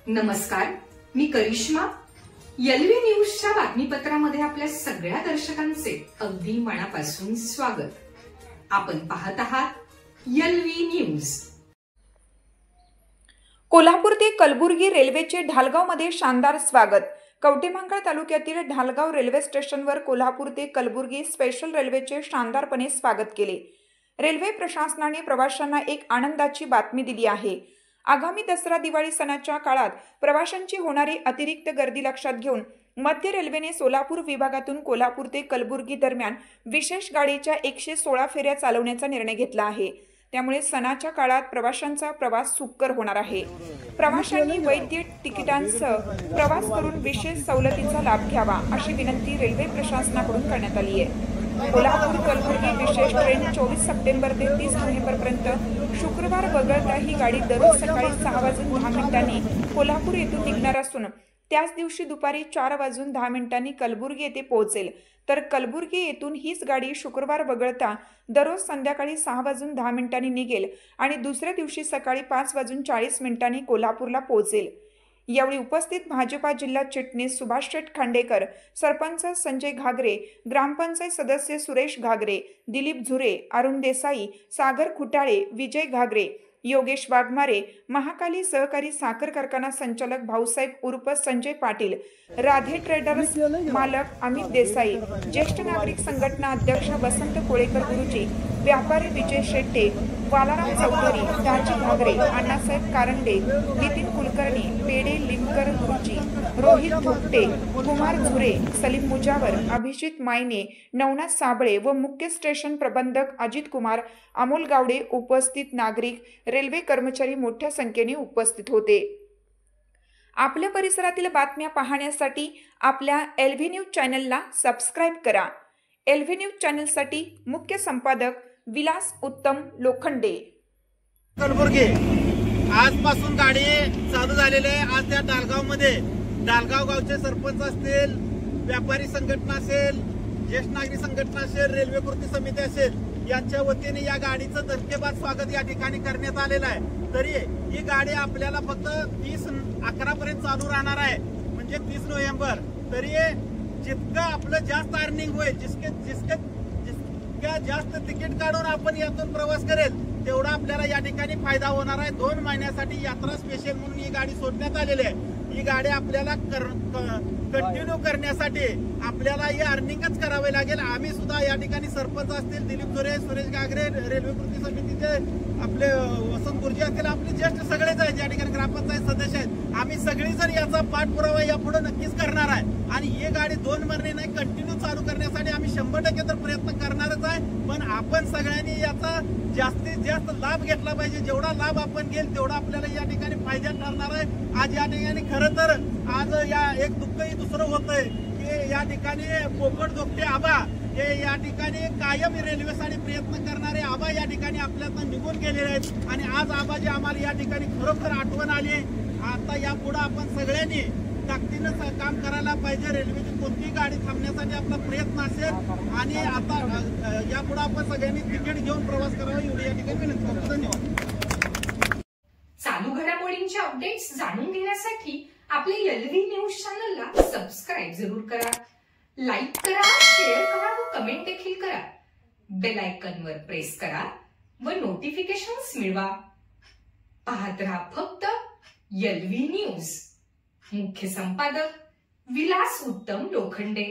नमस्कार, मी करिश्मा. एलव्ही न्यूजच्या बातमीपत्रामध्ये आपल्या सगळ्या दर्शकांचे अगदी मनापासून स्वागत. आपण पाहत आहात एलव्ही न्यूज. कोल्हापूर ते कलबुर्गी रेल्वेचे ढालगावमध्ये शानदार स्वागत. कवठेमहांकाळ तालुक्यातील ढालगाव रेल्वे स्टेशनवर कोल्हापूर ते कलबुर्गी स्पेशल रेल्वेचे शानदारपणे स्वागत केले. रेल्वे प्रशासनाने प्रवाशांना एक आनंदाची बातमी दिली आहे. आगामी दसरा दिवाळी सणाच्या काळात प्रवाशांची होणारी अतिरिक्त गर्दी लक्षात घेऊन मध्य रेल्वेने सोलापूर विभागातून कोल्हापूर ते कलबुर्गी दरम्यान विशेष गाडीच्या 116 फेऱ्या चालवण्याचा निर्णय घेतला आहे. त्यामुळे सणाच्या काळात प्रवाशांचा प्रवास सुकर होणार आहे. प्रवाशांनी वैध तिकिटांसह प्रवास करून विशेष सवलतीचा लाभ घ्यावा अशी विनंती रेल्वे प्रशासनाकडून करण्यात आली आहे. कोल्हापूर कलबुर्गी विशेष ट्रेन 24 सप्टेंबर ते 30 नोव्हेंबरपर्यंत शुक्रवार वगळता ही गाडी दररोज सकाळी 6:10 कोल्हापूर येथून निघणार असून त्याच दिवशी दुपारी 4:10 कलबुर्गी येथे पोहोचेल. तर कलबुर्गी येथून हीच गाडी शुक्रवार वगळता दररोज संध्याकाळी 6:10 निघेल आणि दुसऱ्या दिवशी सकाळी 5:40 कोल्हापूरला पोहोचेल. यावेळी उपस्थित भाजपा जिल्हा चिटणीस सुभाष शेठ खांडेकर, सरपंच संजय घागरे, ग्रामपंचायत सदस्य सुरेश घागरे, दिलीप झुरे, अरुण देसाई, सागर खुटाळे, विजय घागरे, योगेश वाघमारे, महाकाली सहकारी साखर कारखाना संचालक भाऊसाहेब उर्फ संजय पाटील, राधे ट्रेडर्स मालक अमित देसाई, ज्येष्ठ नागरिक संघटना अध्यक्ष वसंत कोळेकर गुरुजी, व्यापारी विजय शेट्टे, बालाराम चौधरी, दाजी घागरे, अण्णासाहेब कारंडे, नितीन कुलकर्णी, पेडे लिमकर गुरुजी, रोहित धुपटे, कुमार झुरे, सलीम मुजावर, अभिजित मायने, नवनाथ साबळे व मुख्य स्टेशन प्रबंधक अजित कुमार, अमोल गावडे उपस्थित नागरिक, रेल्वे कर्मचारी मोठ्या संख्येने उपस्थित होते. आपल्या परिसरातील बातम्या पाहण्यासाठी आपल्या एलव्ही न्यूज चॅनलला सबस्क्राईब करा. एलव्ही न्यूज चॅनलसाठी मुख्य संपादक विलास उत्तम लोखंडे. कलबुर्गी आजपासून गाडी चालू झालेली आहे. आज त्या ढालगावमध्ये ढालगाव गावचे सरपंच असतील, व्यापारी संघटना असेल, ज्येष्ठ नागरिक संघटना असेल, रेल्वे कृती समिती असेल, यांच्या वतीने या गाडीचं धक्केबाज स्वागत या ठिकाणी करण्यात आलेलं आहे. तरी ही गाडी आपल्याला फक्त 30/11 पर्यंत चालू राहणार आहे, म्हणजे 30 नोव्हेंबर. तरी जितकं आपलं जास्त अर्निंग होईल, जितक्या जास्त तिकीट काढून आपण यातून प्रवास करेल तेवढा आपल्याला या ठिकाणी फायदा होणार आहे. 2 महिन्यासाठी यात्रा स्पेशल म्हणून ही गाडी सोडण्यात आलेली आहे. ही गाडी आपल्याला कंटिन्यू करण्यासाठी आपल्याला हे अर्निंगच करावे लागेल. आम्ही सुद्धा या ठिकाणी सरपंच असतील, दिलीप झुरे, सुरेश घागरे, रेल्वे कृती समितीचे आपले वसंत गुरुजी असतील, आपले ज्येष्ठ सगळेच आहेत, या ठिकाणी ग्रामपंचायत सदस्य आहेत. आम्ही सगळेजण याचा पाठपुरावा यापुढे नक्कीच करणार आहे आणि ही गाडी 2 महिने नाही कंटिन्यू चालू करण्यासाठी आम्ही 100% तर प्रयत्न करणारच आहे. पण आपण सगळ्यांनी याचा जास्तीत जास्त लाभ घेतला पाहिजे. जेवढा लाभ आपण घेईल तेवढा आपल्याला या ठिकाणी फायद्यात ठरणार आहे. आज या ठिकाणी खरं तर आज या एक दुःखही दुसरं होतंय की या ठिकाणी पोपट जोगटे आबा हे या ठिकाणी कायम रेल्वेसाठी प्रयत्न करणारे आबा या ठिकाणी आपल्यातून निघून गेलेले आहेत आणि आज आबाजी आम्हाला या ठिकाणी खरोखर आठवण आली. आता यापुढे आपण सगळ्यांनी ताकदीनं काम करायला पाहिजे. रेल्वेची कोणतीही गाडी थांबण्यासाठी आपला प्रयत्न असेल आणि आता यापुढे आपण सगळ्यांनी तिकीट घेऊन प्रवास करावा एवढी या ठिकाणी विनंती करतो. धन्यवाद. चालू घडामोडींचे अपडेट्स जाणून घेण्यासाठी आपल्या एलव्ही न्यूज चॅनलला सबस्क्राईब जरूर करा, लाईक करा, शेअर करा व कमेंट देखील करा. बेल आयकॉनवर प्रेस करा व नोटिफिकेशन्स मिळवा. पाहत रहा फक्त एलव्ही न्यूज. मुख्य संपादक विलास उत्तम लोखंडे.